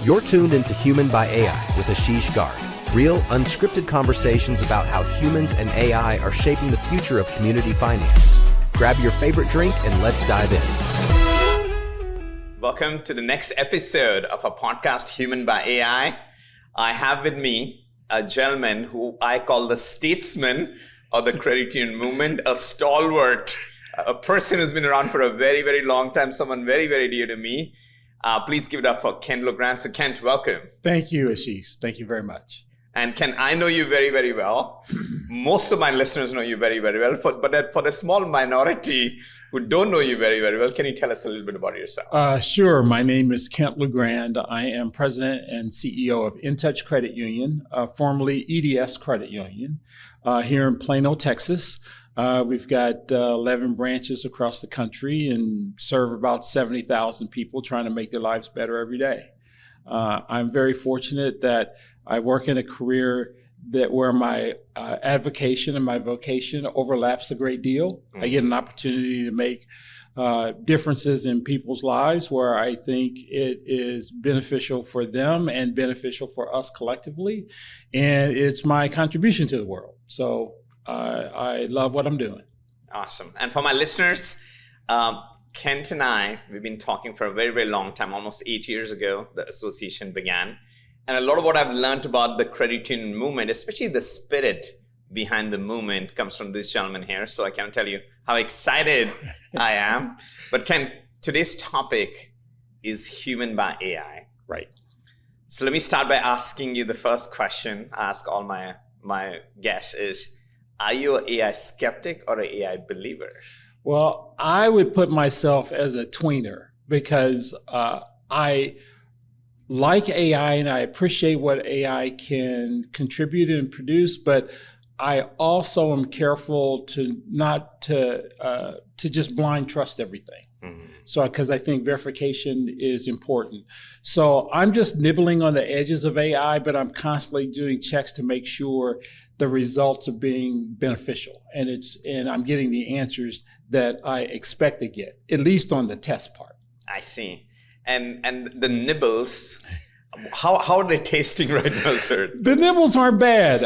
You're tuned into Human by AI with Ashish Garg. Real, unscripted conversations about how humans and AI are shaping the future of community finance. Grab your favorite drink and let's dive in. Welcome to the next episode of our podcast, Human by AI. I have with me a gentleman who I call the statesman of the credit union movement, a stalwart, a person who's been around for a very, very long time, someone very, very dear to me. Please give it up for Ken Lugrand. So Kent, welcome. Thank you, Ashish. Thank you very much. And Ken, I know you very, very well. Most of my listeners know you very, very well. But for the small minority who don't know you very, very well, can you tell us a little bit about yourself? Sure. My name is Kent Lugrand. I am president and CEO of InTouch Credit Union, formerly EDS Credit Union, here in Plano, Texas. We've got 11 branches across the country and serve about 70,000 people trying to make their lives better every day. I'm very fortunate that I work in a career where my avocation and my vocation overlaps a great deal. Mm-hmm. I get an opportunity to make differences in people's lives where I think it is beneficial for them and beneficial for us collectively. And it's my contribution to the world. So I love what I'm doing. Awesome. And for my listeners, Kent and I, we've been talking for a very, very long time. Almost 8 years ago, the association began. And a lot of what I've learned about the credit union movement, especially the spirit behind the movement, comes from this gentleman here. So I can't tell you how excited I am. But Ken, today's topic is Human by AI. Right. So let me start by asking you the first question I ask all my guests is, are you an AI skeptic or an AI believer? Well, I would put myself as a tweener because I like AI and I appreciate what AI can contribute and produce, but I also am careful to not to just blind trust everything. Mm-hmm. So, because I think verification is important. So I'm just nibbling on the edges of AI, but I'm constantly doing checks to make sure the results are being beneficial and I'm getting the answers that I expect to get, at least on the test part. I see. And the nibbles, how are they tasting right now, sir? The nibbles aren't bad.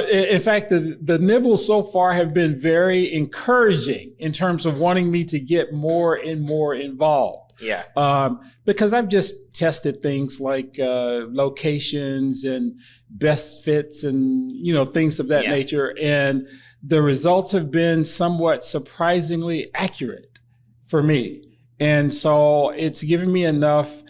In fact, the nibbles so far have been very encouraging in terms of wanting me to get more and more involved. Yeah. Because I've just tested things like locations and best fits and things of that nature, and the results have been somewhat surprisingly accurate for me. And so it's given me enough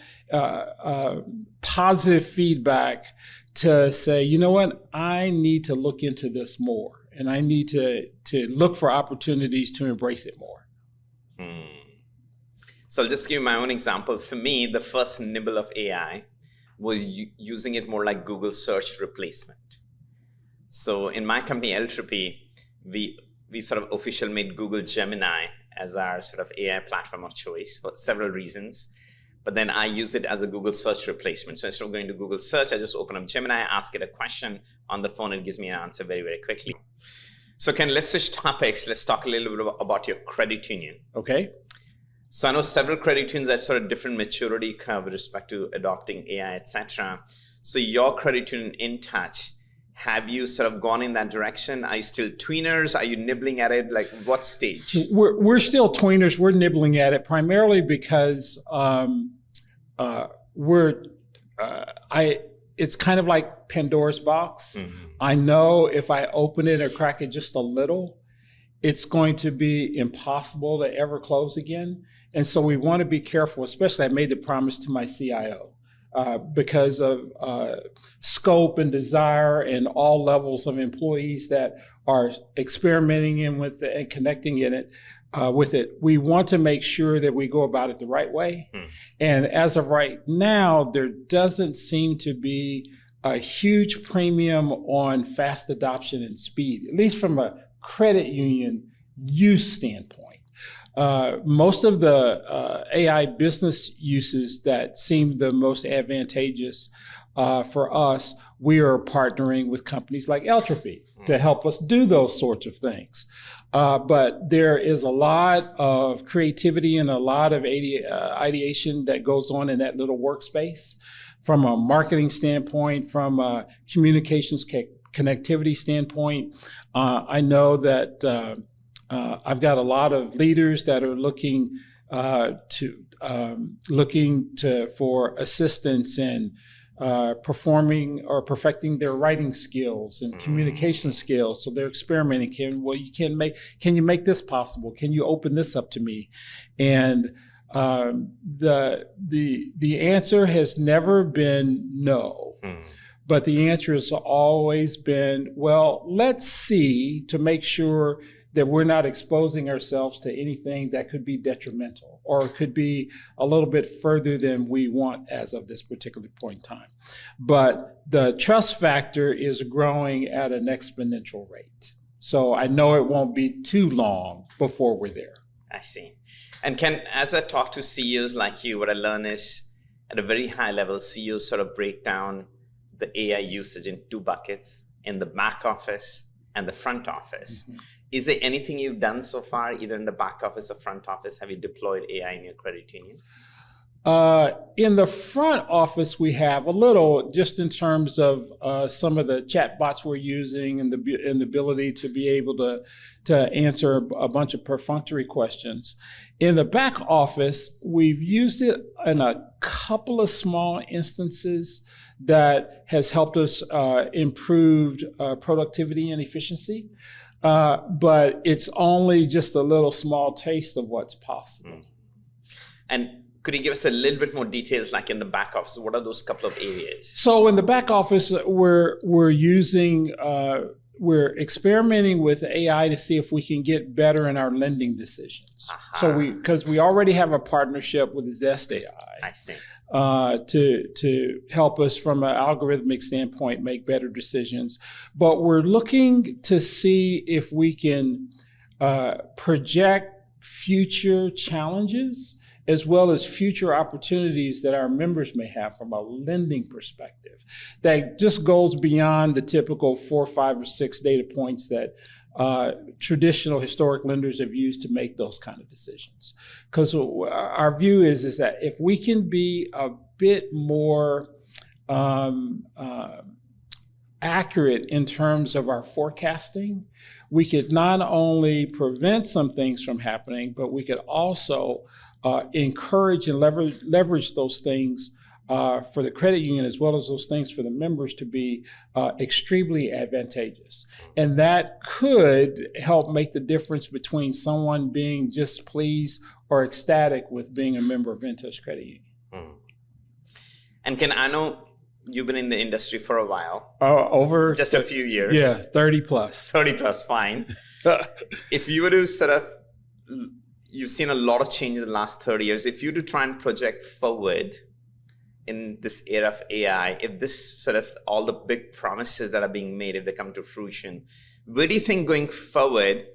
positive feedback to say, you know what, I need to look into this more, and I need to look for opportunities to embrace it more. So I'll just give you my own example. For me, the first nibble of AI was using it more like Google search replacement. So in my company, Eltropy, we sort of officially made Google Gemini as our sort of AI platform of choice for several reasons. But then I use it as a Google search replacement. So instead of going to Google search, I just open up Gemini, ask it a question on the phone, and it gives me an answer very, very quickly. So Ken, let's switch topics. Let's talk a little bit about your credit union. Okay. So I know several credit unions at sort of different maturity curve with respect to adopting AI, etc. So your credit union, InTouch, have you sort of gone in that direction? Are you still tweeners? Are you nibbling at it? Like what stage? We're still tweeners. We're nibbling at it primarily because it's kind of like Pandora's box. Mm-hmm. I know if I open it or crack it just a little, it's going to be impossible to ever close again. And so we want to be careful, especially I made the promise to my CIO. Because of scope and desire and all levels of employees that are experimenting in with it and connecting in it with it, we want to make sure that we go about it the right way. And as of right now, there doesn't seem to be a huge premium on fast adoption and speed, at least from a credit union use standpoint. Most of the AI business uses that seem the most advantageous for us, we are partnering with companies like Eltropy. to help us do those sorts of things. But there is a lot of creativity and a lot of ideation that goes on in that little workspace from a marketing standpoint, from a communications connectivity standpoint. I know that I've got a lot of leaders that are looking for assistance in performing or perfecting their writing skills and communication skills. So they're experimenting. Can you make this possible? Can you open this up to me? And the answer has never been no. But the answer has always been, well, let's see to make sure that we're not exposing ourselves to anything that could be detrimental or could be a little bit further than we want as of this particular point in time. But the trust factor is growing at an exponential rate. So I know it won't be too long before we're there. I see. And as I talk to CEOs like you, what I learn is at a very high level, CEOs sort of break down the AI usage in two buckets, in the back office and the front office. Mm-hmm. Is there anything you've done so far, either in the back office or front office? Have you deployed AI in your credit union? In the front office, we have a little, just in terms of some of the chat bots we're using and the ability to be able to answer a bunch of perfunctory questions. In the back office, we've used it in a couple of small instances that has helped us improve productivity and efficiency. But it's only just a little small taste of what's possible. And could you give us a little bit more details, like in the back office? What are those couple of areas? So in the back office, we're experimenting with AI to see if we can get better in our lending decisions. Uh-huh. So because we already have a partnership with Zest AI. I see. To help us from an algorithmic standpoint make better decisions. But we're looking to see if we can project future challenges as well as future opportunities that our members may have from a lending perspective. That just goes beyond the typical 4, 5, or 6 data points that traditional historic lenders have used to make those kind of decisions. Because our view is that if we can be a bit more accurate in terms of our forecasting, we could not only prevent some things from happening, but we could also encourage and leverage those things for the credit union as well as those things for the members to be extremely advantageous. And that could help make the difference between someone being just pleased or ecstatic with being a member of InTouch Credit Union. And I know you've been in the industry for a while. Over just a few years. Yeah, 30 plus. 30 plus, fine. If you were to sort of, you've seen a lot of change in the last 30 years. If you were to try and project forward in this era of AI, if this sort of all the big promises that are being made, if they come to fruition, where do you think going forward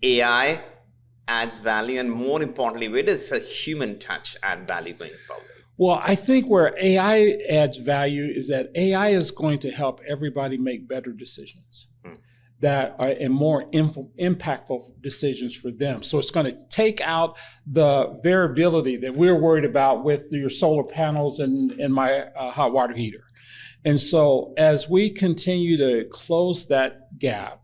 AI adds value? And more importantly, where does a human touch add value going forward? Well, I think where AI adds value is that AI is going to help everybody make better decisions that are and more impactful decisions for them. So it's going to take out the variability that we're worried about with your solar panels and my hot water heater. And so as we continue to close that gap,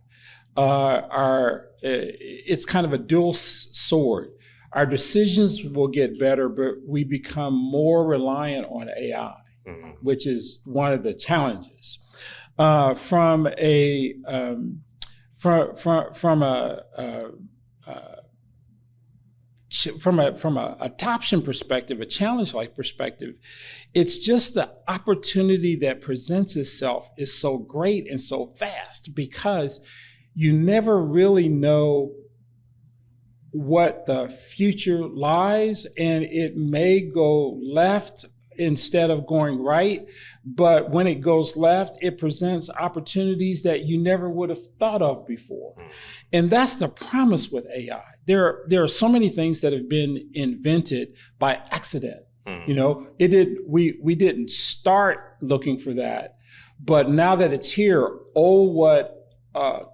it's kind of a dual sword. Our decisions will get better, but we become more reliant on AI, which is one of the challenges. From a adoption perspective, a challenge-like perspective, it's just the opportunity that presents itself is so great and so fast because you never really know what the future lies, and it may go left instead of going right. But when it goes left, it presents opportunities that you never would have thought of before. And that's the promise with AI. There are so many things that have been invented by accident. You know, we didn't start looking for that, but now that it's here, what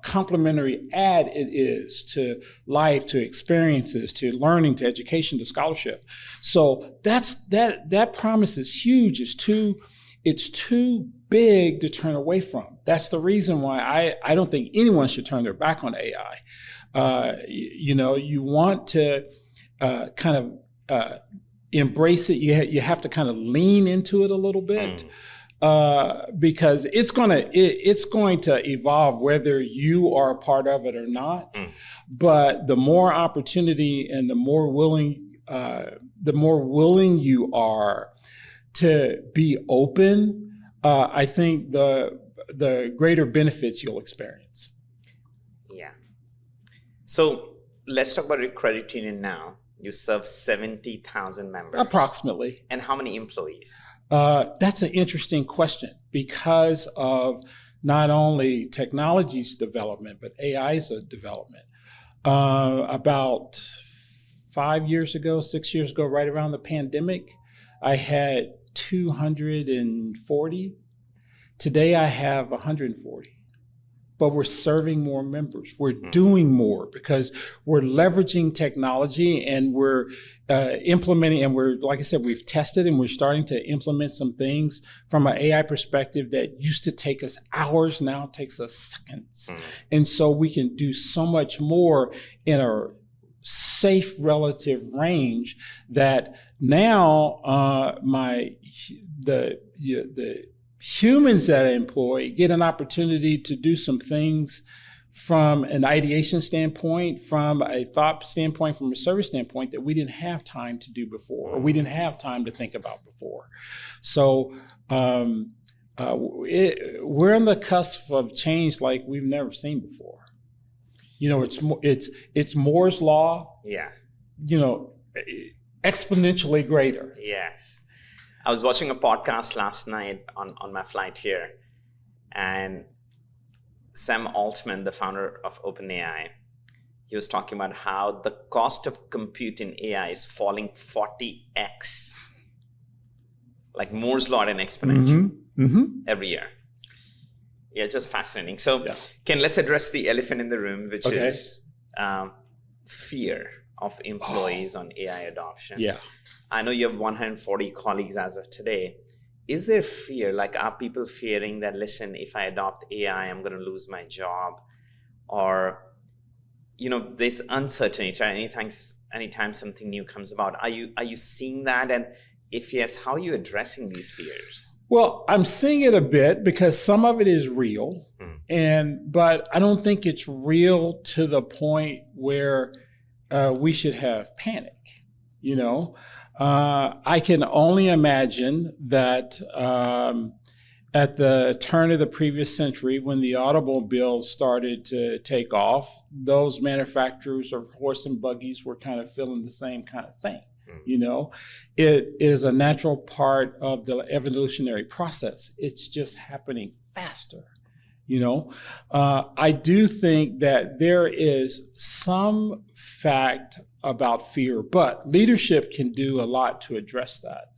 complementary add it is to life, to experiences, to learning, to education, to scholarship. So that promise is huge. It's too big to turn away from. That's the reason why I don't think anyone should turn their back on AI. You want to kind of embrace it. You have to kind of lean into it a little bit. Because it's going to evolve whether you are a part of it or not. But the more opportunity and the more willing you are to be open, I think the greater benefits you'll experience. Yeah. So let's talk about your credit union now. You serve 70,000 members. Approximately. And how many employees? That's an interesting question because of not only technology's development, but AI's development. About 6 years ago, right around the pandemic, I had 240. Today I have 140. But we're serving more members. We're doing more because we're leveraging technology and we're implementing, and like I said, we've tested and we're starting to implement some things from an AI perspective that used to take us hours, now takes us seconds. And so we can do so much more in a safe relative range that now the humans that I employ get an opportunity to do some things from an ideation standpoint, from a thought standpoint, from a service standpoint that we didn't have time to do before, or we didn't have time to think about before. So we're on the cusp of change like we've never seen before. It's Moore's law. Yeah. Exponentially greater. Yes. I was watching a podcast last night on my flight here, and Sam Altman, the founder of OpenAI, he was talking about how the cost of compute in AI is falling 40x, like Moore's law and exponential every year. Yeah, just fascinating. So, Ken, let's address the elephant in the room, which is fear of employees on AI adoption. Yeah. I know you have 140 colleagues as of today. Is there fear? Like, are people fearing that, listen, if I adopt AI, I'm going to lose my job? Or, there's uncertainty, right? Anytime something new comes about. Are you seeing that? And if yes, how are you addressing these fears? Well, I'm seeing it a bit because some of it is real, but I don't think it's real to the point where we should have panic. I can only imagine that at the turn of the previous century, when the automobile started to take off, those manufacturers of horse and buggies were kind of feeling the same kind of thing. It is a natural part of the evolutionary process. It's just happening faster. I do think that there is some fact about fear, but leadership can do a lot to address that.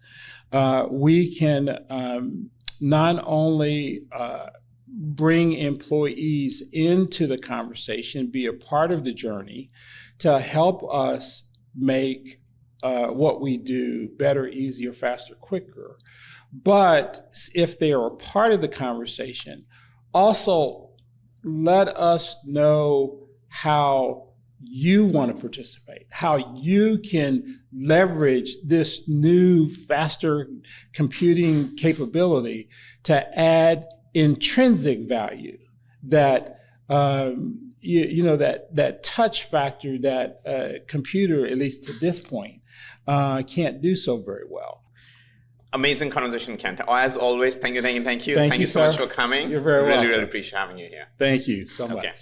We can not only bring employees into the conversation, be a part of the journey to help us make what we do better, easier, faster, quicker. But if they are a part of the conversation, also let us know how you want to participate, how you can leverage this new, faster computing capability to add intrinsic value that that touch factor that computer, at least to this point, can't do so very well. Amazing conversation, Kent. As always, thank you. Thank you Thank you so sir. much for coming. You're very welcome. Really appreciate having you here. Thank you so much. Okay.